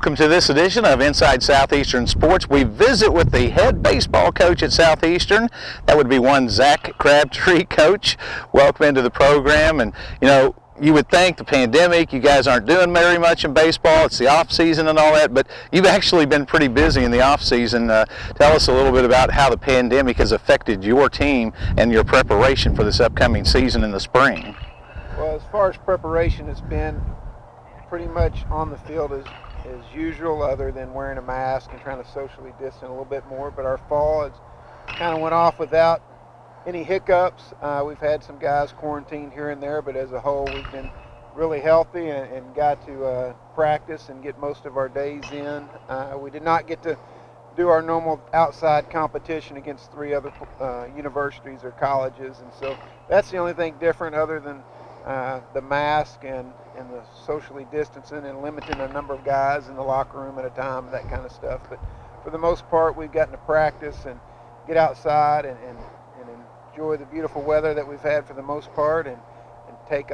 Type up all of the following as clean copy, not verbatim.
Welcome to this edition of Inside Southeastern Sports. We visit with the head baseball coach at Southeastern. That would be one Zach Crabtree. Coach, welcome into the program. And, you know, you would think the pandemic, you guys aren't doing very much in baseball. It's the off season and all that, but you've actually been pretty busy in the off season. Tell us a little bit about how the pandemic has affected your team and your preparation for this upcoming season in the spring. Well, as far as preparation, it's been pretty much on the field as usual, other than wearing a mask and trying to socially distance a little bit more. But our fall has kind of went off without any hiccups. We've had some guys quarantined here and there, but as a whole, we've been really healthy and got to practice and get most of our days in. We did not get to do our normal outside competition against 3 other universities or colleges, and so that's the only thing different, other than the mask and the socially distancing and limiting the number of guys in the locker room at a time, that kind of stuff. But for the most part, we've gotten to practice and get outside and enjoy the beautiful weather that we've had for the most part, and take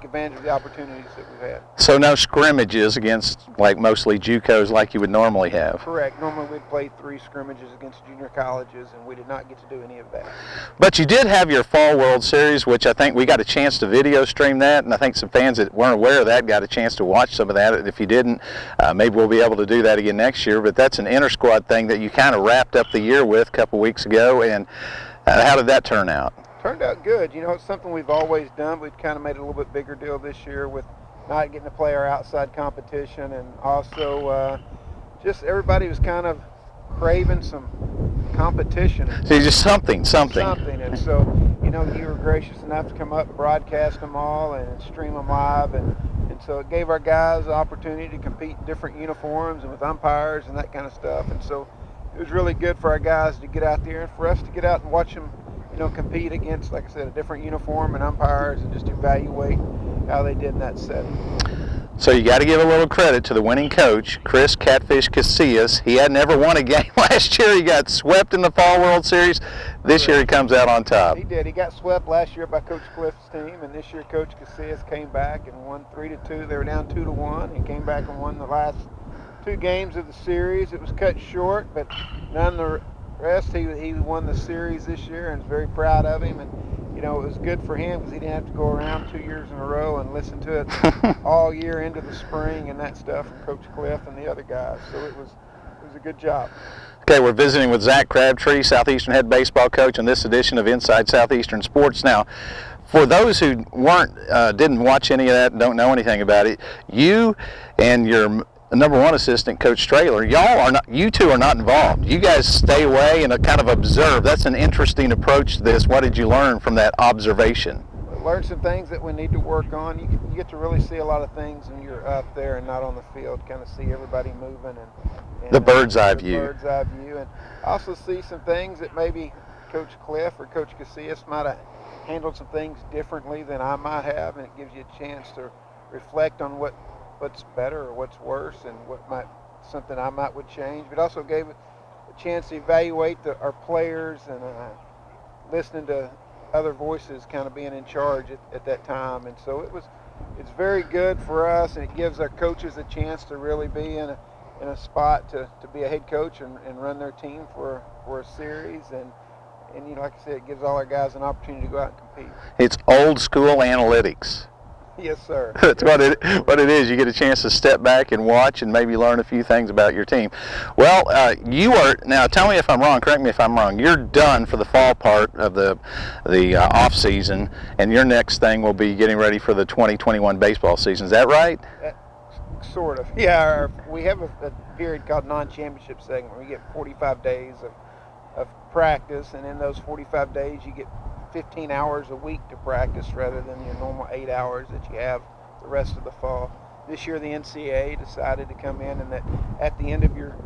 advantage of the opportunities that we've had. So no scrimmages against like mostly JUCOs like you would normally have? Correct. Normally we'd play 3 scrimmages against junior colleges, and we did not get to do any of that. But you did have your Fall World Series, which I think we got a chance to video stream that, and I think some fans that weren't aware of that got a chance to watch some of that. If you didn't, maybe we'll be able to do that again next year. But that's an inter-squad thing that you kind of wrapped up the year with a couple weeks ago, and how did that turn out? Turned out good. You know, it's something we've always done. We've kind of made it a little bit bigger deal this year with not getting to play our outside competition, and also just everybody was kind of craving some competition. So just something. And so, you know, you were gracious enough to come up and broadcast them all and stream them live, and so it gave our guys the opportunity to compete in different uniforms and with umpires and that kind of stuff. And so it was really good for our guys to get out there and for us to get out and watch them, you know, compete against, like I said, a different uniform and umpires, and just evaluate how they did in that setting. So you got to give a little credit to the winning coach, Chris "Catfish" Casillas. He had never won a game last year. He got swept in the Fall World Series. This year he comes out on top. He did. He got swept last year by Coach Cliff's team, and this year Coach Casillas came back and won 3-2. They were down 2-1. He came back and won the last 2 games of the series. It was cut short, but none the rest. He won the series this year, and is very proud of him. And you know, it was good for him because he didn't have to go around 2 years in a row and listen to it all year into the spring and that stuff from Coach Cliff and the other guys. So it was a good job. Okay, we're visiting with Zach Crabtree, Southeastern head baseball coach, on this edition of Inside Southeastern Sports. Now, for those who didn't watch any of that and don't know anything about it, you and your number 1 assistant, Coach Traylor, you two are not involved. You guys stay away and kind of observe. That's an interesting approach to this. What did you learn from that observation? Learn some things that we need to work on. You get to really see a lot of things when you're up there and not on the field. Kind of see everybody moving and the bird's eye view. Bird's eye view, and also see some things that maybe Coach Cliff or Coach Casillas might have handled some things differently than I might have, and it gives you a chance to reflect on what's better or what's worse, and something I would change. But also gave it a chance to evaluate our players and listening to other voices kind of being in charge at that time. And so it's very good for us, and it gives our coaches a chance to really be in a spot to be a head coach and run their team for a series. And you know, like I said, it gives all our guys an opportunity to go out and compete. It's old school analytics. Yes, sir. That's what it is. You get a chance to step back and watch and maybe learn a few things about your team. Well, you are, now tell me if I'm wrong, correct me if I'm wrong, you're done for the fall part of the off season, and your next thing will be getting ready for the 2021 baseball season. Is that right? Sort of. Yeah, we have a period called non-championship segment where we get 45 days of practice, and in those 45 days you get 15 hours a week to practice rather than your normal 8 hours that you have the rest of the fall. This year the NCAA decided to come in, and that at the end of your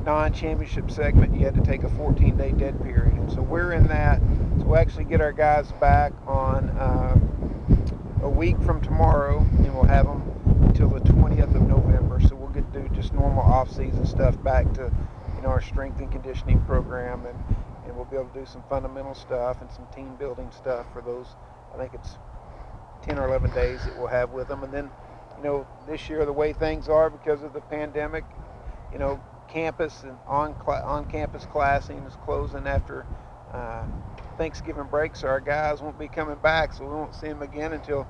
non-championship segment you had to take a 14-day dead period. And so we're in that. So we'll actually get our guys back on a week from tomorrow, and we'll have them until the 20th of November. So we'll get to do just normal off-season stuff back to, you know, our strength and conditioning program, and we'll be able to do some fundamental stuff and some team building stuff for those, I think it's 10 or 11 days that we'll have with them. And then this year the way things are because of the pandemic, campus and on-campus classing is closing after Thanksgiving break, so our guys won't be coming back, so we won't see them again until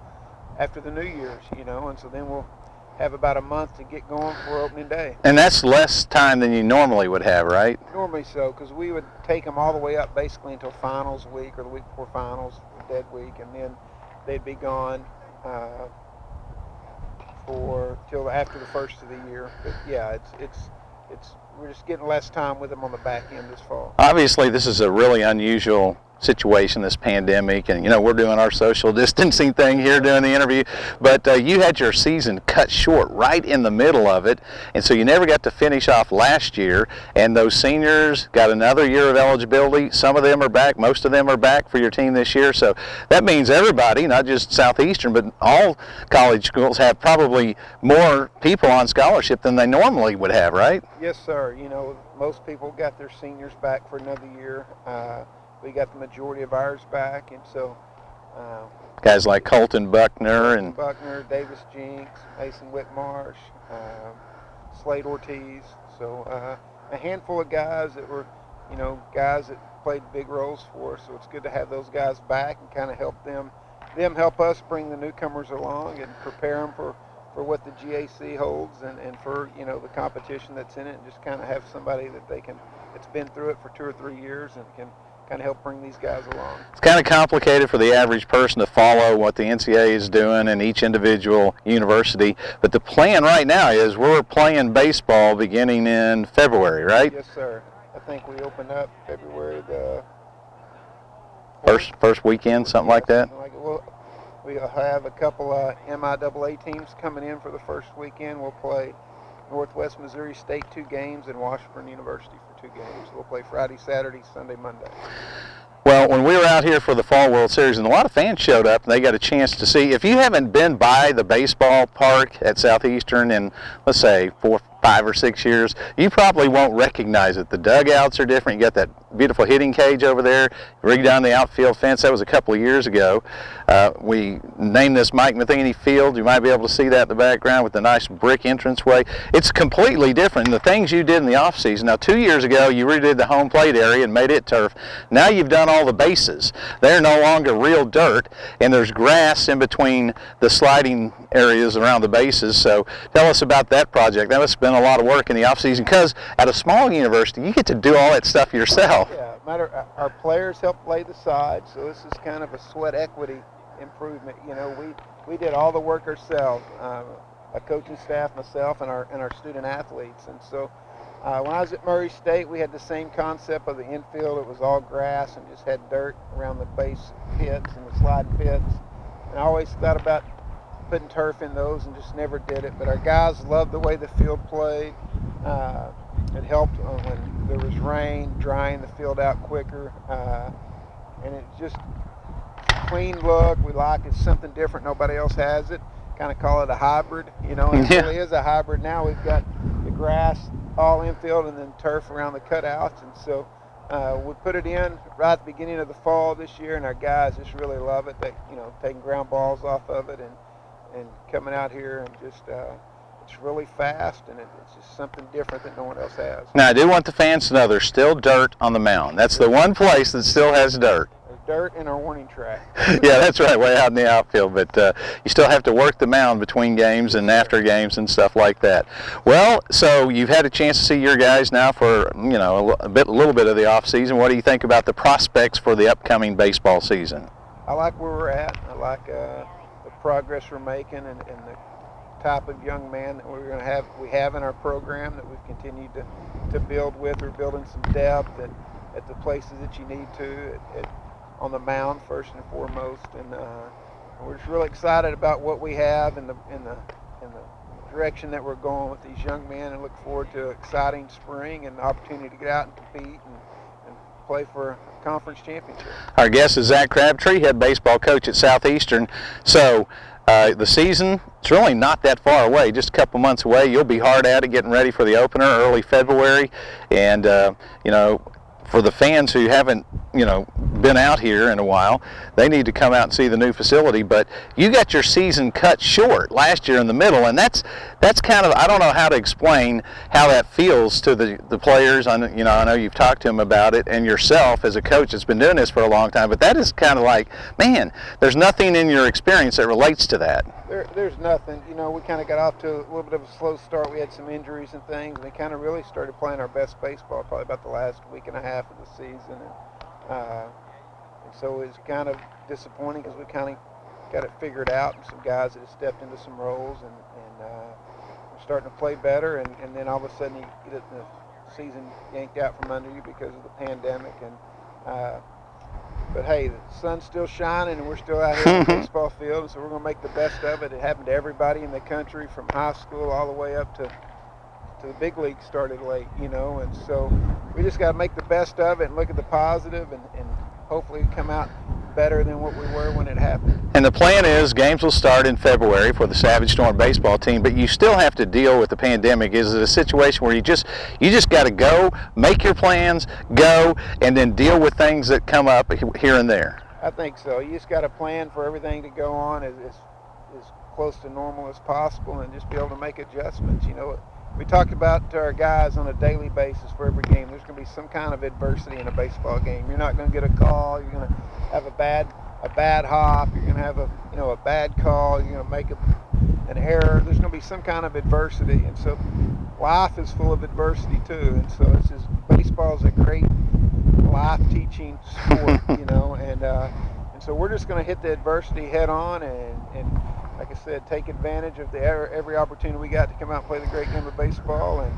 after the New Year's, and so then we'll have about a month to get going for opening day. And that's less time than you normally would have, right? Normally so, because we would take them all the way up basically until finals week or the week before finals, the dead week, and then they'd be gone till after the first of the year. But yeah, we're just getting less time with them on the back end this fall. Obviously, this is a really unusual situation, this pandemic, and we're doing our social distancing thing here doing the interview, but you had your season cut short right in the middle of it, and so you never got to finish off last year, and those seniors got another year of eligibility. Some of them are back, most of them are back for your team this year, so that means everybody, not just Southeastern, but all college schools have probably more people on scholarship than they normally would have, right? Yes, sir. Most people got their seniors back for another year. We got the majority of ours back, and so guys like Colton Buckner, Davis Jinks, Mason Whitmarsh, Slade Ortiz. So a handful of guys that were, guys that played big roles for us. So it's good to have those guys back and kind of help them help us bring the newcomers along and prepare them for what the GAC holds and for the competition that's in it, and just kind of have somebody that's been through it for 2 or 3 years and can kind of help bring these guys along. It's kind of complicated for the average person to follow what the NCAA is doing in each individual university, but the plan right now is we're playing baseball beginning in February, right? Yes, sir. I think we open up February the first weekend, something like that. We have a couple of MIAA teams coming in for the first weekend. We'll play Northwest Missouri State 2 games and Washburn University for 2 games. We'll play Friday, Saturday, Sunday, Monday. Well, when we were out here for the Fall World Series, and a lot of fans showed up, and they got a chance to see. If you haven't been by the baseball park at Southeastern in, let's say, 4, 5, or 6 years, you probably won't recognize it. The dugouts are different. You got that beautiful hitting cage over there, rigged down the outfield fence. That was a couple of years ago. We named this Mike Matheny Field. You might be able to see that in the background with the nice brick entranceway. It's completely different. The things you did in the off season. Now, 2 years ago, you redid the home plate area and made it turf. Now you've done all the bases. They're no longer real dirt, and there's grass in between the sliding areas around the bases. So tell us about that project. That must have been a lot of work in the off season, because at a small university, you get to do all that stuff yourself. Yeah, our players help lay the side, so this is kind of a sweat equity improvement. We did all the work ourselves, a coaching staff, myself, and our student athletes. And so when I was at Murray State, we had the same concept of the infield. It was all grass and just had dirt around the base pits and the sliding pits. And I always thought about putting turf in those and just never did it. But our guys loved the way the field played. It helped when there was rain, drying the field out quicker. And it just clean look. We like it. It's something different. Nobody else has it. Kind of call it a hybrid. And it really is a hybrid now. We've got the grass all infield and then turf around the cutouts. And so we put it in right at the beginning of the fall this year, and our guys just really love it. They, taking ground balls off of it and coming out here and just it's really fast, and it's just something different that no one else has. Now, I do want the fans to know there's still dirt on the mound. That's the one place that still has dirt. There's dirt in our warning track. Yeah, that's right, way out in the outfield. But you still have to work the mound between games and after games and stuff like that. Well, so you've had a chance to see your guys now for a little bit of the off season. What do you think about the prospects for the upcoming baseball season? I like where we're at. I like the progress we're making and the type of young man that we have in our program that we've continued to build with. We're building some depth at the places that you need to on the mound first and foremost, and we're just really excited about what we have and the direction that we're going with these young men, and look forward to an exciting spring and the opportunity to get out and compete and play for a conference championship. Our guest is Zach Crabtree, head baseball coach at Southeastern. So the season, it's really not that far away, just a couple months away. You'll be hard at it getting ready for the opener early February. And, for the fans who haven't, been out here in a while. They need to come out and see the new facility. But you got your season cut short last year in the middle, and that's kind of, I don't know how to explain how that feels to the players. I know you've talked to them about it, and yourself as a coach that's been doing this for a long time. But that is kind of like, man, there's nothing in your experience that relates to that. There's nothing. We kind of got off to a little bit of a slow start. We had some injuries and things, and we kind of really started playing our best baseball probably about the last week and a half of the season. And so it's kind of disappointing because we kind of got it figured out, and some guys that have stepped into some roles, and we're starting to play better, and then all of a sudden you get the season yanked out from under you because of the pandemic. But hey, the sun's still shining, and we're still out here on the baseball field, and so we're going to make the best of it. It happened to everybody in the country, from high school all the way up to the big league started late, and so we just got to make the best of it and look at the positive, and hopefully come out better than what we were when it happened. And the plan is games will start in February for the Savage Storm baseball team, but you still have to deal with the pandemic. Is it a situation where you just got to go, make your plans, go, and then deal with things that come up here and there? I think so. You just got to plan for everything to go on as close to normal as possible, and just be able to make adjustments. We talked about to our guys on a daily basis for every game. There's going to be some kind of adversity in a baseball game. You're not going to get a call. You're going to have a bad hop. You're going to have a bad call. You're going to make an error. There's going to be some kind of adversity, and so life is full of adversity too. And so baseball is a great life-teaching sport, and so we're just going to hit the adversity head on, and like I said, take advantage of every opportunity we got to come out and play the great game of baseball, and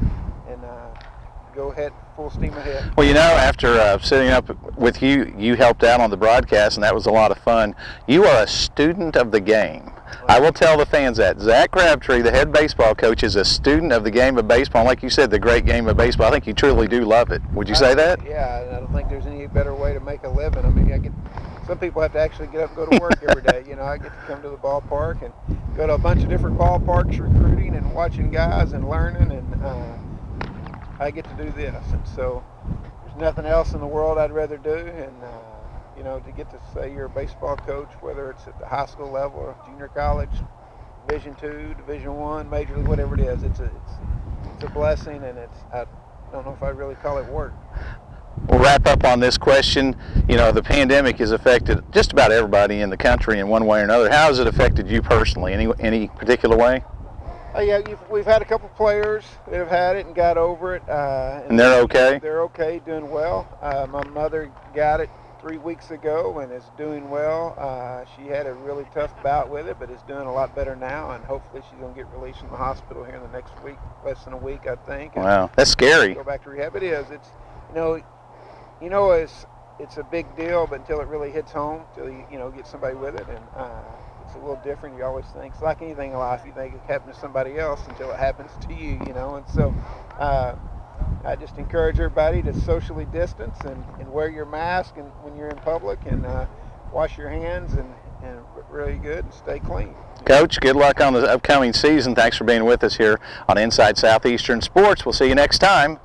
go ahead full steam ahead. Well, after sitting up with you, you helped out on the broadcast, and that was a lot of fun. You are a student of the game. I will tell the fans that. Zach Crabtree, the head baseball coach, is a student of the game of baseball. And like you said, the great game of baseball. I think you truly do love it. Would you say that? Yeah, and I don't think there's any better way to make a living. I mean, some people have to actually get up and go to work every day. I get to come to the ballpark and go to a bunch of different ballparks recruiting and watching guys and learning, and I get to do this. And so there's nothing else in the world I'd rather do. And to get to say you're a baseball coach, whether it's at the high school level or junior college, Division II, Division I, Major League, whatever it is, it's a blessing, and I don't know if I'd really call it work. We'll wrap up on this question. The pandemic has affected just about everybody in the country in one way or another. How has it affected you personally? Any particular way? Yeah, we've had a couple players that have had it and got over it. And they're okay? They're okay, doing well. My mother got it 3 weeks ago and is doing well. She had a really tough bout with it, but is doing a lot better now, and hopefully she's going to get released from the hospital here in the next week, less than a week, I think. Wow, that's scary. Go back to rehab. It is. It's a big deal, but until it really hits home, until you get somebody with it, and it's a little different. You always think, it's like anything in life, you think it happened to somebody else until it happens to you, and so I just encourage everybody to socially distance and wear your mask and when you're in public, and wash your hands and really good, and stay clean. Coach, good luck on the upcoming season. Thanks for being with us here on Inside Southeastern Sports. We'll see you next time.